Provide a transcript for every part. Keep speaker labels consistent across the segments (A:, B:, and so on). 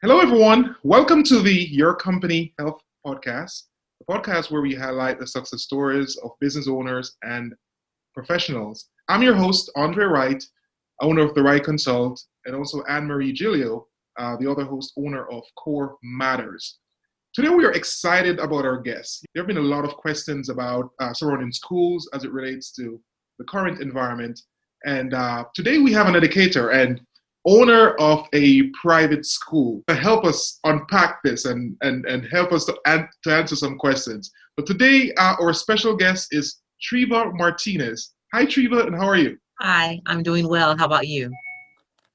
A: Hello, everyone. Welcome to the Your Company Health Podcast, the podcast where we highlight the success stories of business owners and professionals. I'm your host, Andre Wright, owner of The Right Consult, and also Anne-Marie Giglio, the other host, owner of Core Matters. Today, we are excited about our guests. There have been a lot of questions about surrounding schools as it relates to the current environment. And today, we have an educator and owner of a private school to help us unpack this and help us to answer some questions. But today, our special guest is Treva Martinez. Hi, Treva, and how are you?
B: Hi, I'm doing well. How about you?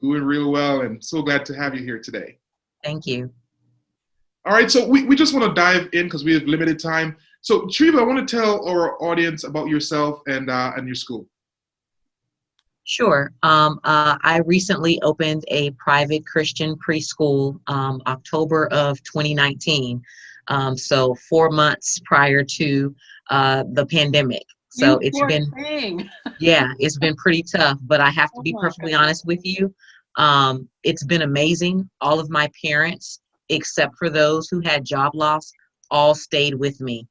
A: Doing real well, and so glad to have you here today.
B: Thank you.
A: All right, so we just want to dive in because we have limited time. So, Treva, I want to tell our audience about yourself and your school.
B: Sure. I recently opened a private Christian preschool October of 2019. So 4 months prior to the pandemic. So
C: You poor thing.
B: yeah, it's been pretty tough, but I have to
C: Oh
B: be
C: my
B: perfectly
C: God.
B: honest with you. It's been amazing. All of my parents, except for those who had job loss, all stayed with me.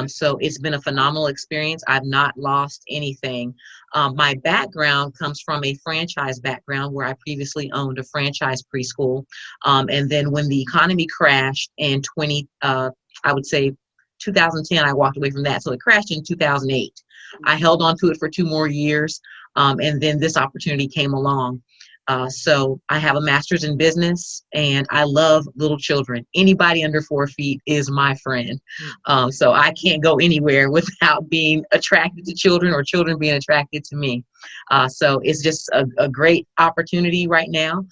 B: So it's been a phenomenal experience. I've not lost anything. My background comes from a franchise background where I previously owned a franchise preschool. And then when the economy crashed in I would say 2010, I walked away from that. So it crashed in 2008. I held on to it for 2 more years. And then this opportunity came along. So I have a master's in business and I love little children. Anybody under 4 feet is my friend. So I can't go anywhere without being attracted to children or children being attracted to me. So it's just a great opportunity right now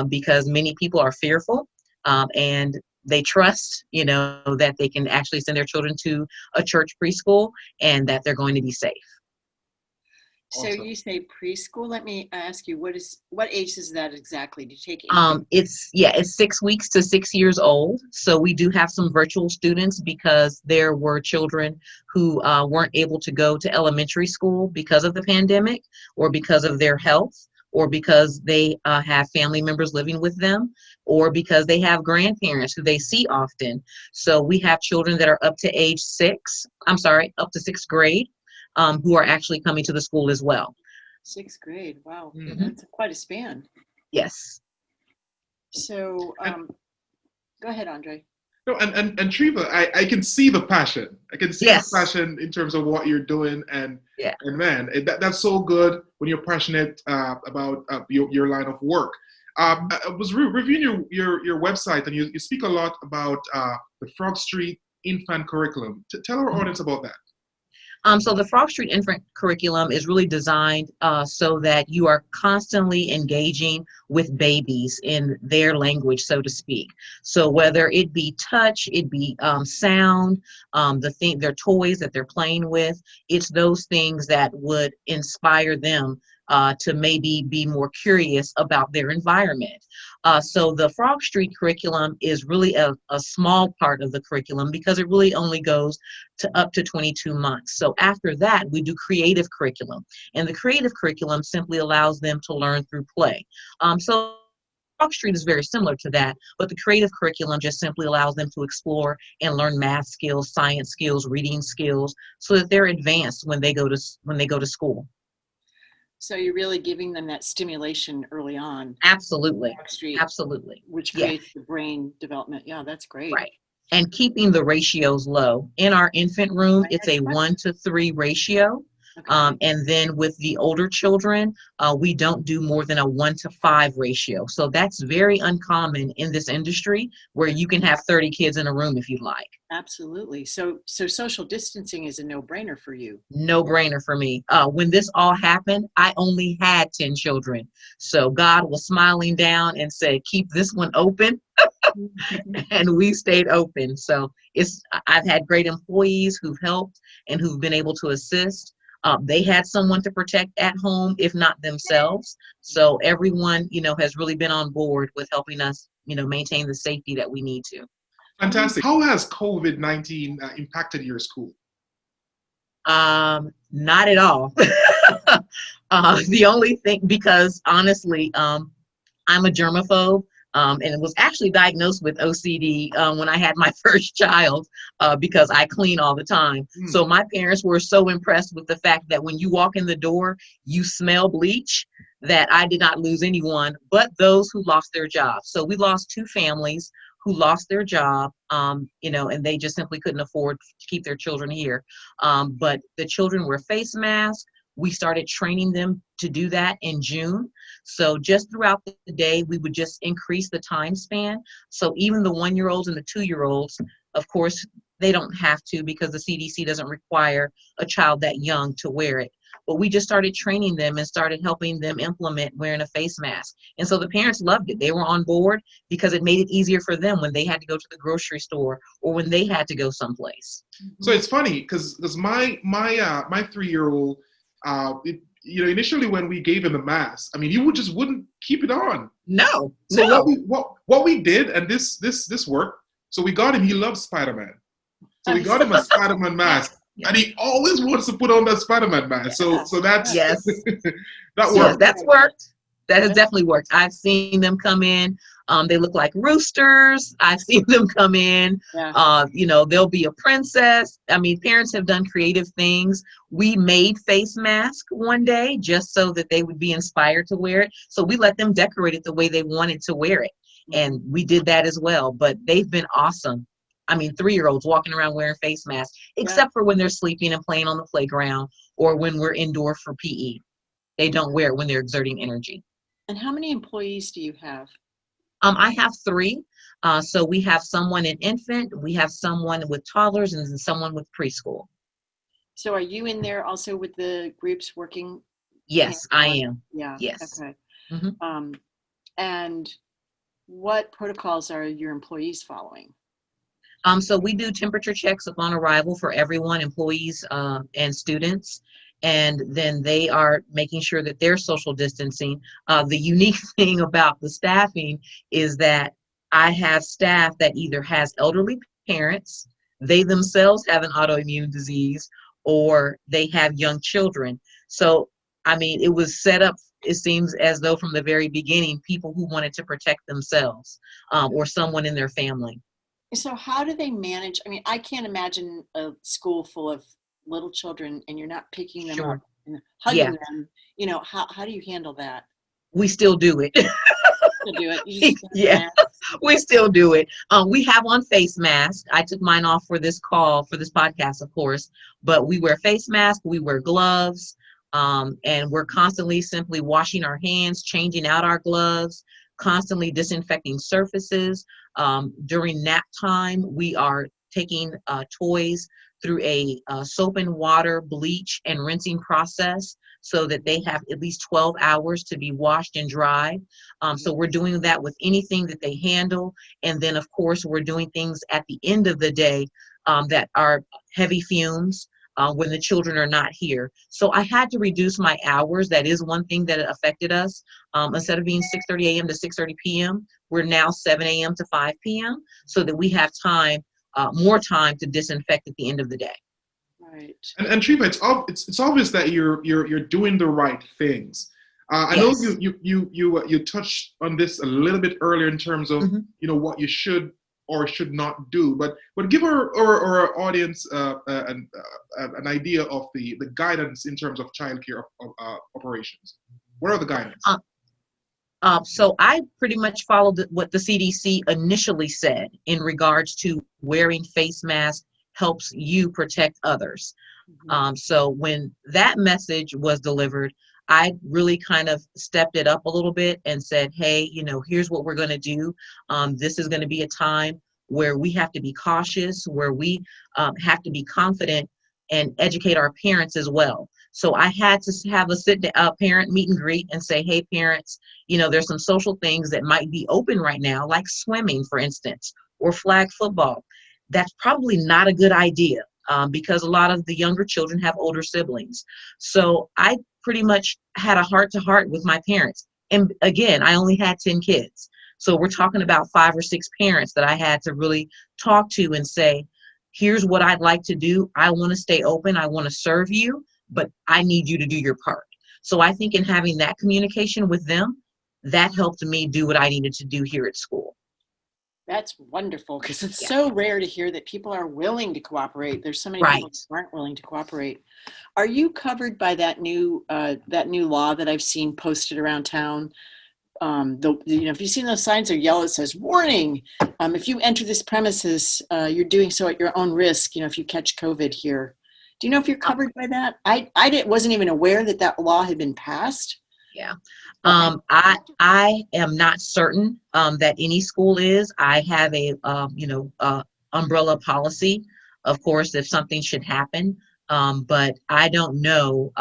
B: because many people are fearful and they trust, that they can actually send their children to a church preschool and that they're going to be safe.
C: So
A: Awesome.
C: you say preschool. Let me ask you, what age is that exactly? Do you take anything?
B: It's 6 weeks to 6 years old. So we do have some virtual students because there were children who weren't able to go to elementary school because of the pandemic or because of their health or because they have family members living with them or because they have grandparents who they see often. So we have children that are up to up to sixth grade who are actually coming to the school as well.
C: Sixth grade. Wow.
A: Mhm.
C: That's quite a span.
B: Yes.
C: So go ahead, Andre.
A: No, and Treva, I can see the passion. I can see
B: Yes.
A: the passion in terms of what you're doing, and
B: Yeah.
A: and man, that's so good when you're passionate about your line of work. I was reviewing your website, and you speak a lot about the Frog Street Infant Curriculum. Tell our audience about that.
B: So the Frog Street Infant Curriculum is really designed so that you are constantly engaging with babies in their language, so to speak. So whether it be touch, it be sound, their toys that they're playing with, it's those things that would inspire them to maybe be more curious about their environment. So the Frog Street curriculum is really a small part of the curriculum because it really only goes to up to 22 months. So after that, we do creative curriculum. And the creative curriculum simply allows them to learn through play. So Frog Street is very similar to that, but the creative curriculum just simply allows them to explore and learn math skills, science skills, reading skills, so that they're advanced when they go to school.
C: So you're really giving them that stimulation early on.
B: Absolutely.
C: Frog Street,
B: Absolutely.
C: which
B: Yeah.
C: creates the brain development. Yeah, that's great.
B: Right. And keeping the ratios low. In our infant room,
C: Right,
B: it's a
C: that's right.
B: 1-to-3 ratio.
C: Okay.
B: And then with the older children, we don't do more than a 1-to-5 ratio. So that's very uncommon in this industry where you can have 30 kids in a room if you'd like.
C: Absolutely. So social distancing is a no-brainer for you.
B: No brainer for me. When this all happened, I only had 10 children. So God was smiling down and said, keep this one open. And we stayed open. So I've had great employees who've helped and who've been able to assist. They had someone to protect at home, if not themselves. So everyone, has really been on board with helping us, maintain the safety that we need to.
A: Fantastic. How has COVID-19 impacted your school?
B: Not at all. The only thing, because honestly, I'm a germaphobe. And it was actually diagnosed with OCD when I had my first child because I clean all the time. So my parents were so impressed with the fact that when you walk in the door, you smell bleach, that I did not lose anyone but those who lost their jobs. So we lost 2 families who lost their job, and they just simply couldn't afford to keep their children here. But the children wear face masks. We started training them to do that in June. So just throughout the day, we would just increase the time span. So even the 1-year-olds and the 2-year-olds, of course, they don't have to because the CDC doesn't require a child that young to wear it. But we just started training them and started helping them implement wearing a face mask. And so the parents loved it. They were on board because it made it easier for them when they had to go to the grocery store or when they had to go someplace.
A: So it's funny because my 3-year-old, initially when we gave him the mask, I mean, he wouldn't keep it on.
B: No.
A: So what we did, and this worked. So we got him. He loves Spider-Man. So we got him a Spider-Man mask. Yeah. And he always wants to put on that Spider-Man mask. So that's
B: yes.
A: That worked.
B: Yes, that's worked. That has definitely worked. I've seen them come in. They look like roosters. I've seen them come in. Yeah. They'll be a princess. I mean, parents have done creative things. We made face masks one day just so that they would be inspired to wear it. So we let them decorate it the way they wanted to wear it. And we did that as well. But they've been awesome. I mean, 3-year-olds walking around wearing face masks, except for when they're sleeping and playing on the playground or when we're indoor for PE. They don't wear it when they're exerting energy.
C: And how many employees do you have?
B: I have 3. So we have someone in infant, we have someone with toddlers, and someone with preschool.
C: So are you in there also with the groups working?
B: Yes, I am.
C: Yeah.
B: Yes.
C: Okay.
B: Mm-hmm.
C: And what protocols are your employees following?
B: So we do temperature checks upon arrival for everyone, employees and students. And then they are making sure that they're social distancing. The unique thing about the staffing is that I have staff that either has elderly parents, they themselves have an autoimmune disease, or they have young children. So, I mean, it was set up, it seems as though from the very beginning, people who wanted to protect themselves or someone in their family.
C: So how do they manage? I mean, I can't imagine a school full of little children and you're not picking them up and hugging them. How do you handle that?
B: We still do it.
C: Still do it.
B: We still do it. We have on face masks. I took mine off for this call, for this podcast, of course, but we wear face masks, we wear gloves, and we're constantly simply washing our hands, changing out our gloves, constantly disinfecting surfaces. During nap time, we are taking toys through a soap and water, bleach, and rinsing process so that they have at least 12 hours to be washed and dried. So we're doing that with anything that they handle. And then, of course, we're doing things at the end of the day that are heavy fumes when the children are not here. So I had to reduce my hours. That is one thing that affected us. Instead of being 6:30 a.m. to 6:30 p.m., we're now 7 a.m. to 5 p.m. so that we have time, more time to disinfect at the end of the day.
C: Right.
A: And Treva, it's obvious that you're doing the right things. I know you touched on this a little bit earlier in terms of what you should or should not do, but give our audience an idea of the guidance in terms of childcare operations. What are the guidance?
B: So I pretty much followed what the CDC initially said in regards to wearing face masks helps you protect others. So when that message was delivered, I really kind of stepped it up a little bit and said, hey, here's what we're going to do. This is going to be a time where we have to be cautious, where we have to be confident and educate our parents as well. So I had to have a parent meet and greet and say, hey, parents, there's some social things that might be open right now, like swimming, for instance, or flag football. That's probably not a good idea because a lot of the younger children have older siblings. So I pretty much had a heart-to-heart with my parents. And again, I only had 10 kids. So we're talking about 5 or 6 parents that I had to really talk to and say, here's what I'd like to do. I want to stay open. I want to serve you, but I need you to do your part. So I think in having that communication with them, that helped me do what I needed to do here at school.
C: That's wonderful, because it's
B: Yeah.
C: so rare to hear that people are willing to cooperate. There's so many people who aren't willing to cooperate. Are you covered by that new law that I've seen posted around town? If you've seen those signs, they're yellow. It says, "Warning! If you enter this premises, you're doing so at your own risk. If you catch COVID here." Do you know if you're covered by that? Wasn't even aware that law had been passed.
B: Yeah. I am not certain that any school is. I have a umbrella policy, of course, if something should happen. But I don't know.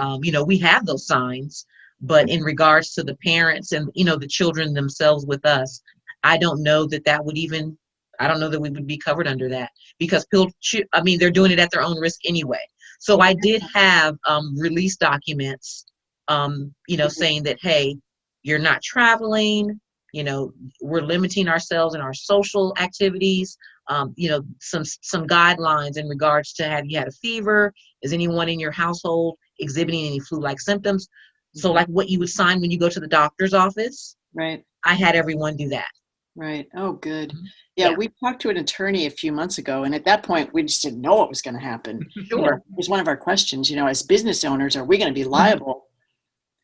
B: We have those signs, but in regards to the parents and the children themselves with us, I don't know that would even. I don't know that we would be covered under that, because they're doing it at their own risk anyway. So I did have release documents, saying that, hey, you're not traveling, we're limiting ourselves in our social activities, some guidelines in regards to, have you had a fever? Is anyone in your household exhibiting any flu-like symptoms? So like what you would sign when you go to the doctor's office.
C: Right.
B: I had everyone do that.
C: Right. Oh, good. Yeah, we talked to an attorney a few months ago, and at that point, we just didn't know what was going to happen.
B: Sure.
C: It was one of our questions, as business owners, are we going to be liable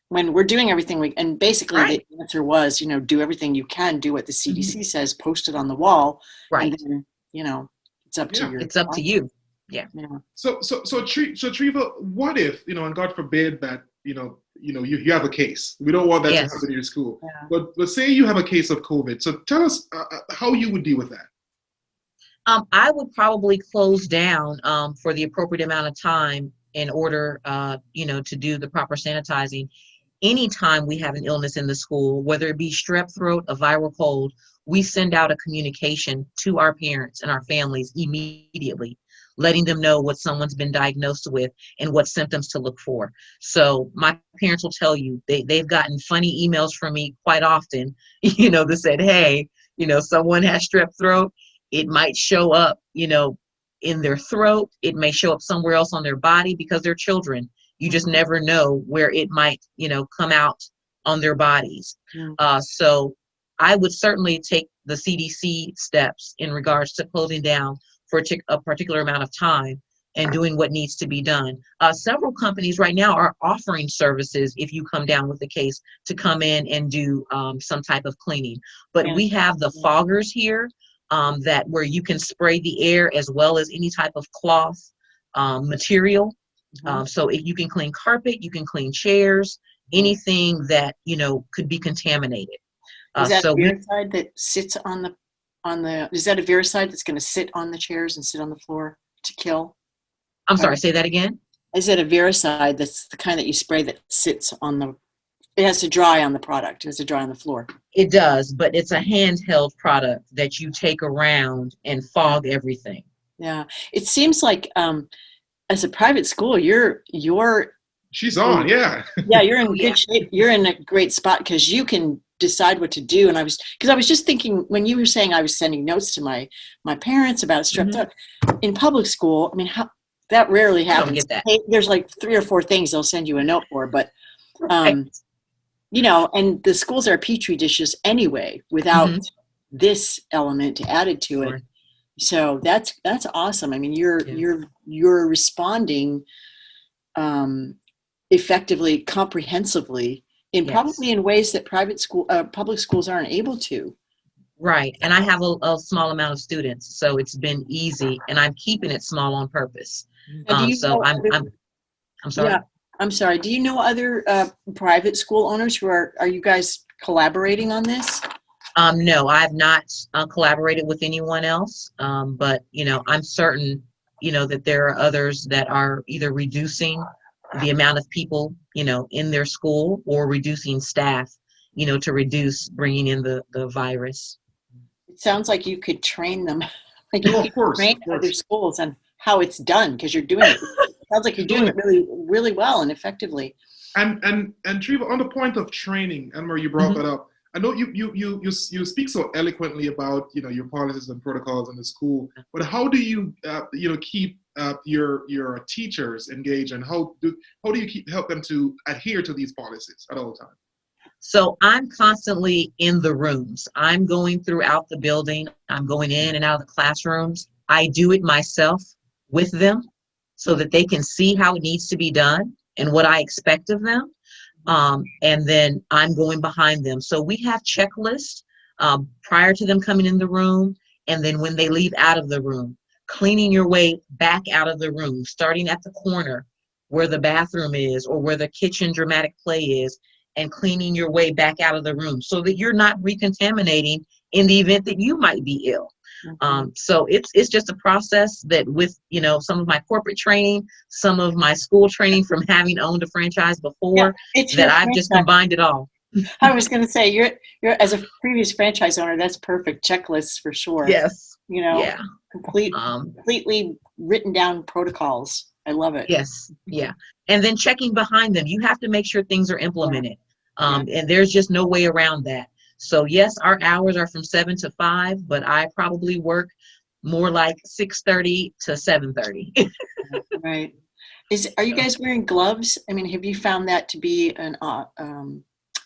C: when we're doing everything and basically the answer was, do everything you can, do what the CDC says, post it on the wall.
B: Right.
C: And then, it's up to you.
B: It's up to you. Yeah.
A: So Treva, what if, and God forbid that, you have a case. We don't want that to happen in your school. Yeah. But let's say you have a case of COVID. So tell us how you would deal with that.
B: I would probably close down for the appropriate amount of time in order, to do the proper sanitizing. Anytime we have an illness in the school, whether it be strep throat, a viral cold, we send out a communication to our parents and our families immediately, letting them know what someone's been diagnosed with and what symptoms to look for. So my parents will tell you, they've gotten funny emails from me quite often, that said, hey, someone has strep throat. It might show up, in their throat. It may show up somewhere else on their body because they're children. You just never know where it might, come out on their bodies. So I would certainly take the CDC steps in regards to closing down for a particular amount of time and doing what needs to be done. Several companies right now are offering services, if you come down with the case, to come in and do some type of cleaning. But we have the foggers here where you can spray the air, as well as any type of cloth material. So if you can clean carpet, you can clean chairs, anything that, could be contaminated.
C: Is that a viricide that sits is that a viricide that's going to sit on the chairs and sit on the floor to kill?
B: I'm sorry, say that again?
C: Is it a viricide that's the kind that you spray that sits it has to dry on the product, it has to dry on the floor? It
B: does, but it's a handheld product that you take around and fog everything.
C: Yeah, it seems like as a private school,
A: she's on, yeah.
C: Yeah, you're in good shape. You're in a great spot because you can decide what to do. And I was just thinking, when you were saying I was sending notes to my parents about strep throat in public school, that rarely happens.
B: I don't get that.
C: Hey, there's like 3 or 4 things they'll send you a note for, but and the schools are petri dishes anyway without this element added to it. So that's awesome. You're responding effectively, comprehensively, probably in ways that public schools aren't able to.
B: Right, and I have a small amount of students, so it's been easy, and I'm keeping it small on purpose. I'm sorry.
C: Yeah, I'm sorry. Do you know other private school owners who are you guys collaborating on this?
B: No, I've not collaborated with anyone else, but I'm certain that there are others that are either reducing the amount of people in their school or reducing staff to reduce bringing in the virus.
C: It sounds like you could train them, train other schools on how it's done, because you're doing it. It sounds like you're doing it really, really well and effectively.
A: And Treva, on the point of training, Anne-Marie, you brought that up. I know you speak so eloquently about your policies and protocols in the school, but how do you keep your teachers engaged, and how do you help them to adhere to these policies at all times?
B: So I'm constantly in the rooms. I'm going throughout the building. I'm going in and out of the classrooms. I do it myself with them so that they can see how it needs to be done and what I expect of them. And then I'm going behind them. So we have checklists prior to them coming in the room, and then when they leave out of the room, cleaning your way back out of the room, starting at the corner where the bathroom is or where the kitchen dramatic play is, and cleaning your way back out of the room so that you're not recontaminating in the event that you might be ill. So it's just a process that with, some of my corporate training, some of my school training from having owned a franchise before, that I've just combined it all.
C: I was going to say, you're as a previous franchise owner, that's perfect. Checklists for sure.
B: Yes.
C: Yeah. Completely written down protocols. I love it.
B: Yes. Yeah. And then checking behind them. You have to make sure things are implemented. And there's just no way around that. So yes, our hours are from 7 to 5, but I probably work more like 6:30 to 7:30.
C: Right. Are you guys wearing gloves? I mean, have you found that to be an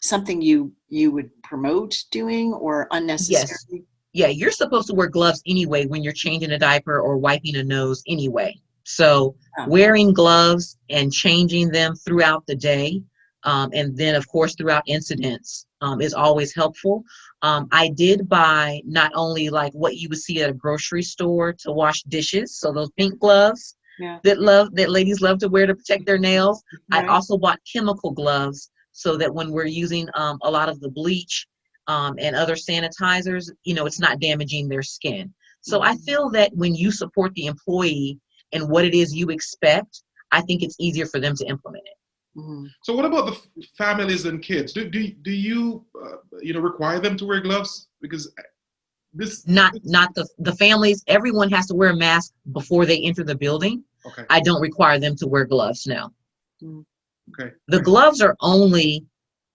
C: something you would promote doing or unnecessary?
B: Yes. Yeah, you're supposed to wear gloves anyway when you're changing a diaper or wiping a nose anyway. So wearing gloves and changing them throughout the day, and then of course throughout incidents, is always helpful. I did buy not only like what you would see at a grocery store to wash dishes, so those pink gloves that ladies love to wear to protect their nails. Right. I also bought chemical gloves so that when we're using a lot of the bleach and other sanitizers, it's not damaging their skin. So I feel that when you support the employee and what it is you expect, I think it's easier for them to implement it.
A: So what about the families and kids? Do you require them to wear gloves? Because
B: not the families. Everyone has to wear a mask before they enter the building.
A: Okay.
B: I don't require them to wear gloves. No.
A: Okay.
B: The gloves are only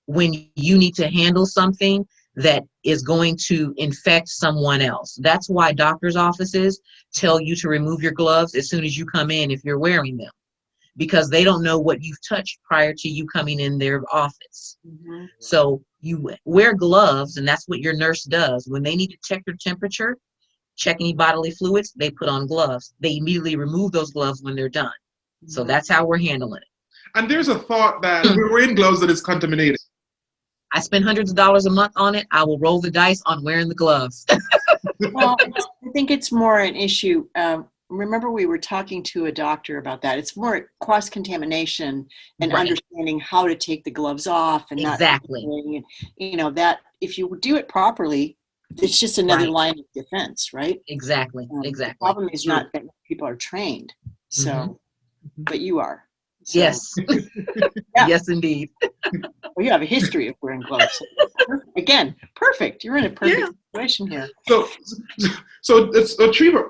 B: when you need to handle something that is going to infect someone else. That's why doctors' offices tell you to remove your gloves as soon as you come in if you're wearing them, because they don't know what you've touched prior to you coming in their office. So you wear gloves, and that's what your nurse does. When they need to check your temperature, check any bodily fluids, they put on gloves. They immediately remove those gloves when they're done. So that's how we're handling it.
A: And there's a thought that we're wearing gloves that is contaminated.
B: I spend hundreds of dollars a month on it. I will roll the dice on wearing the gloves.
C: Well, I think it's more an issue. Remember, we were talking to a doctor about that. It's more cross-contamination and understanding how to take the gloves off and
B: exactly.
C: That if you do it properly, it's just another line of defense, right?
B: Exactly.
C: The problem is not that people are trained. So, but you are. So.
B: Yes. Yes, indeed.
C: Well, you have a history of wearing gloves. Again, perfect. You're in a perfect situation here.
A: So Treva,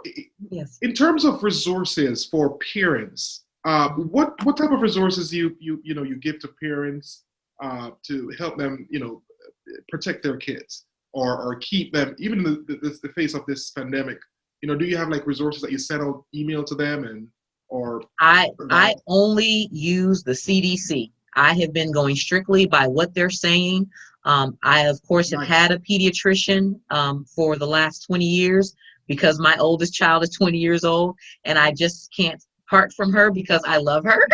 B: yes.
A: In terms of resources for parents, what type of resources you give to parents to help them protect their kids or keep them even in the face of this pandemic? Do you have like resources that you send out email to them or
B: I only use the CDC. I have been going strictly by what they're saying. I, of course, have had a pediatrician for the last 20 years because my oldest child is 20 years old, and I just can't part from her because I love her.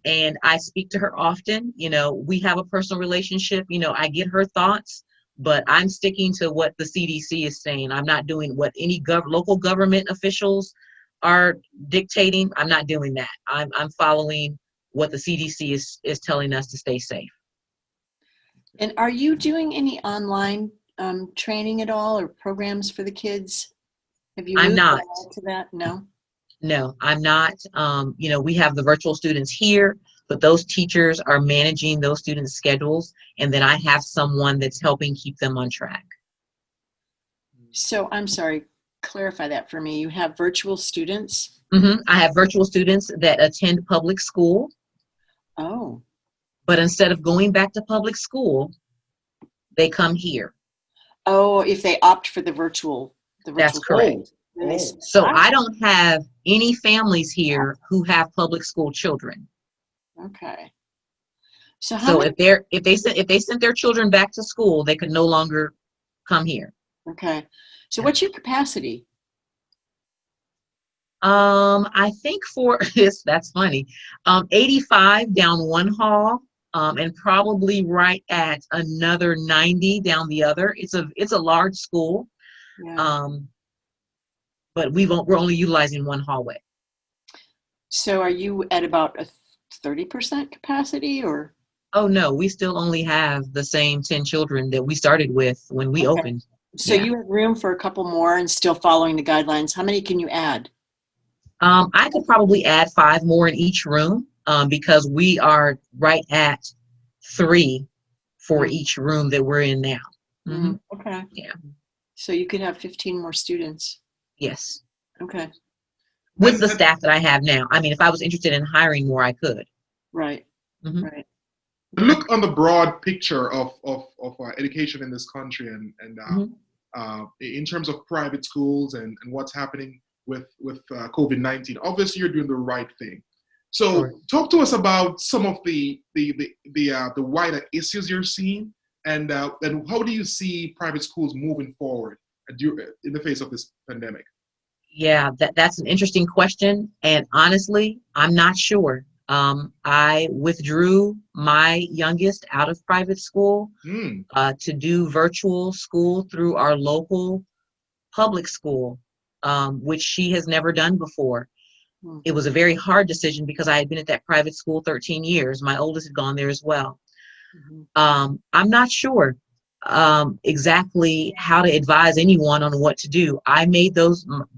B: And I speak to her often. We have a personal relationship. I get her thoughts, but I'm sticking to what the CDC is saying. I'm not doing what any local government officials are dictating. I'm not doing that. I'm following what the CDC is telling us to stay safe.
C: And are you doing any online training at all or programs for the kids? Have you moved to that? No,
B: I'm not. We have the virtual students here, but those teachers are managing those students' schedules, and then I have someone that's helping keep them on track.
C: So I'm sorry, clarify that for me. You have virtual students?
B: I have virtual students that attend public school.
C: Oh.
B: But instead of going back to public school, they come here.
C: Oh, if they opt for the virtual.
B: That's correct. So I don't have any families here who have public school children.
C: Okay. So how
B: So
C: many?
B: if they sent their children back to school, they could no longer come here.
C: Okay. So what's your capacity?
B: I think for this, that's funny. 85 down one hall, and probably right at another 90 down the other. It's a large school.
C: Yeah.
B: Um, but we're only utilizing one hallway.
C: So are you at about a 30% capacity or?
B: Oh no, we still only have the same 10 children that we started with when we
C: Okay.
B: opened.
C: So
B: Yeah.
C: you have room for a couple more and still following the guidelines. How many can you add?
B: I could probably add 5 more in each room, because we are right at 3 for
C: Mm.
B: each room that we're in now. Hmm.
C: Okay.
B: Yeah.
C: So you could have 15 more students.
B: Yes.
C: Okay.
B: With the
A: And
B: staff that I have now. I mean, if I was interested in hiring more, I could.
C: Right.
B: Hmm.
C: Right.
A: look on the broad picture of education in this country,
B: Hmm.
A: in terms of private schools and what's happening with COVID-19. Obviously, you're doing the right thing. So,
B: Sure.
A: talk to us about some of the wider issues you're seeing, and how do you see private schools moving forward in the face of this pandemic?
B: Yeah, that's an interesting question. And honestly, I'm not sure. I withdrew my youngest out of private school
A: Hmm.
B: to do virtual school through our local public school, which she has never done before.
C: Mm.
B: It was a very hard decision because I had been at that private school 13 years. My oldest had gone there as well.
C: Mhm.
B: I'm not sure exactly how to advise anyone on what to do. I made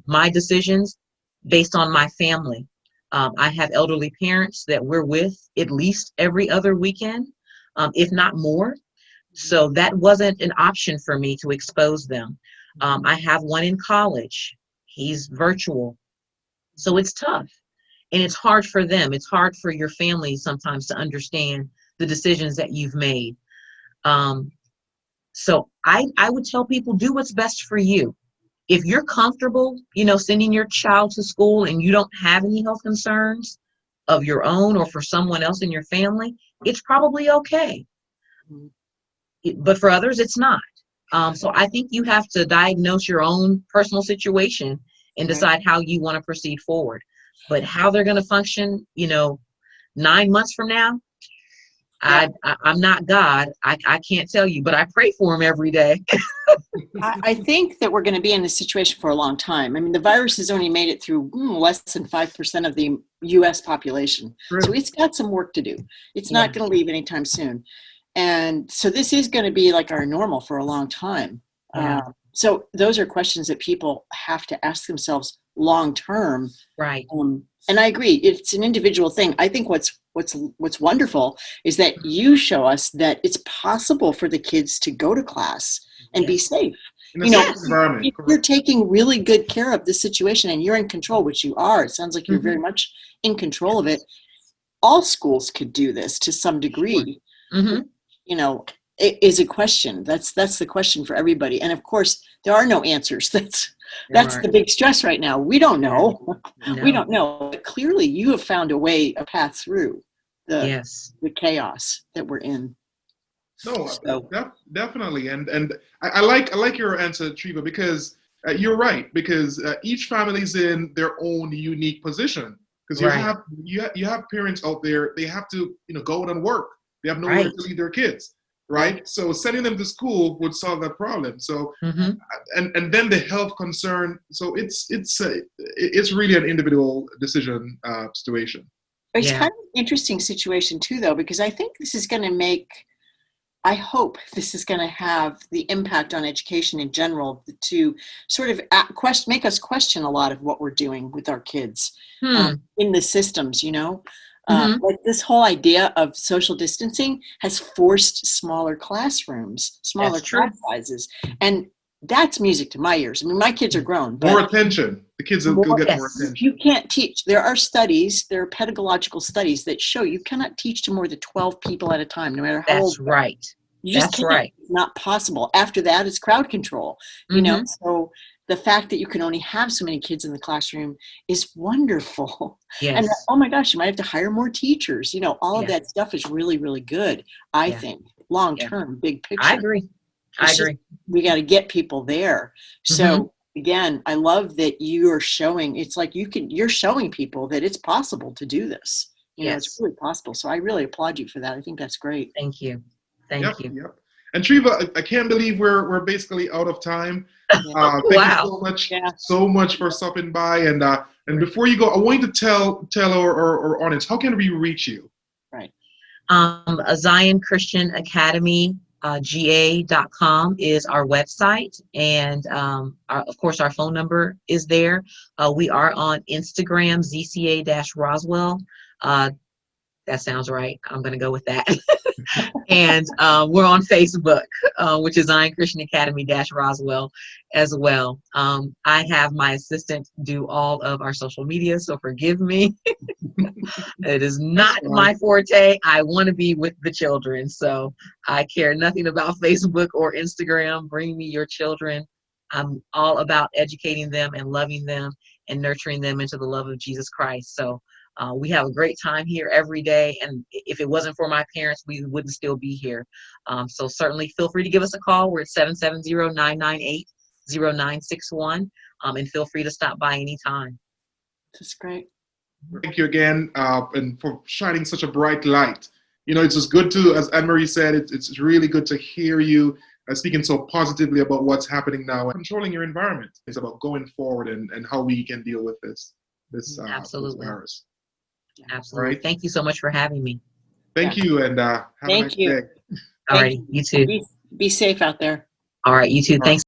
B: my decisions based on my family. I have elderly parents that we're with at least every other weekend, if not more. So that wasn't an option for me to expose them. I have one in college. He's virtual. So it's tough. And it's hard for them. It's hard for your family sometimes to understand the decisions that you've made. So I would tell people, do what's best for you. If you're comfortable, sending your child to school and you don't have any health concerns of your own or for someone else in your family, it's probably okay. But for others, it's not. So I think you have to diagnose your own personal situation and decide how you want to proceed forward. But how they're going to function, 9 months from now, I'm not God. I can't tell you, but I pray for them every day.
C: I think that we're going to be in this situation for a long time. I mean, the virus has only made it through less than 5% of the US population.
A: True.
C: So it's got some work to do. It's
B: Yeah.
C: not going to leave anytime soon. And so this is going to be like our normal for a long time.
B: Yeah.
C: So those are questions that people have to ask themselves long term.
B: Right.
C: And I agree, it's an individual thing. I think what's wonderful is that you show us that it's possible for the kids to go to class and be safe.
A: In a safe environment.
C: If you're taking really good care of the situation and you're in control, which you are, it sounds like you're
B: Mhm.
C: very much in control of it. All schools could do this to some degree.
B: Hmm.
C: It is a question. That's the question for everybody. And of course, there are no answers. That's
B: Right.
C: the big stress right now. We don't know.
B: No.
C: We don't know. But clearly, you have found a path through the chaos that we're in.
A: No,
C: So,
A: definitely, and I like your answer, Treva, because you're right. Because each family's in their own unique position. Because you have parents out there, they have to go out and work. They have nowhere to leave their kids, right? So sending them to school would solve that problem. So and then the health concern. So it's really an individual decision situation.
C: it's kind of an interesting situation too, though, because I think this is going to I hope this is going to have the impact on education in general to sort of make us question a lot of what we're doing with our kids in the systems, Like this whole idea of social distancing has forced smaller classrooms, smaller class sizes. And that's music to my ears. I mean, my kids are grown. But
A: more attention. The kids will get more attention.
C: You can't teach. There are pedagogical studies that show you cannot teach to more than 12 people at a time, no matter how old.
B: That's right.
C: You just can't.
B: Right.
C: It's not possible. After that, it's crowd control. So the fact that you can only have so many kids in the classroom is wonderful. And
B: Yes.
C: oh my gosh, you might have to hire more teachers. All of
B: Yeah.
C: that stuff is really, really good. I
B: Yeah.
C: think long
B: Yeah.
C: term, big picture.
B: I agree. I agree.
C: We got to get people there. So again, I love that you are showing. It's like you're showing people that it's possible to do this. It's really possible. So I really applaud you for that. I think that's great.
B: Thank you. Thank you.
A: Yep. And Treva, I can't believe we're basically out of time. Thank you so much for stopping by. And before you go, I want you to tell our audience, how can we reach you?
C: Right.
B: A Zion Christian Academy, ga.com is our website, and of course our phone number is there. We are on Instagram, ZCA-Roswell. That sounds right. I'm going to go with that. And we're on Facebook, which is Zion Christian Academy-Roswell as well. I have my assistant do all of our social media, so forgive me. It is not my forte. I want to be with the children, so I care nothing about Facebook or Instagram. Bring me your children. I'm all about educating them and loving them and nurturing them into the love of Jesus Christ. So we have a great time here every day, and if it wasn't for my parents, we wouldn't still be here. So certainly feel free to give us a call. We're at 770-998-0961, and feel free to stop by anytime.
C: That's great.
A: Thank you again, and for shining such a bright light. It's just good to, as Anne-Marie said, it's really good to hear you speaking so positively about what's happening now and controlling your environment. It's about going forward and how we can deal with this
B: Absolutely.
A: virus.
B: Absolutely. Right. Thank you so much for having me.
A: Thank you, and have a nice day.
B: All right, you too.
C: Be safe out there.
B: All right, you too. Thanks.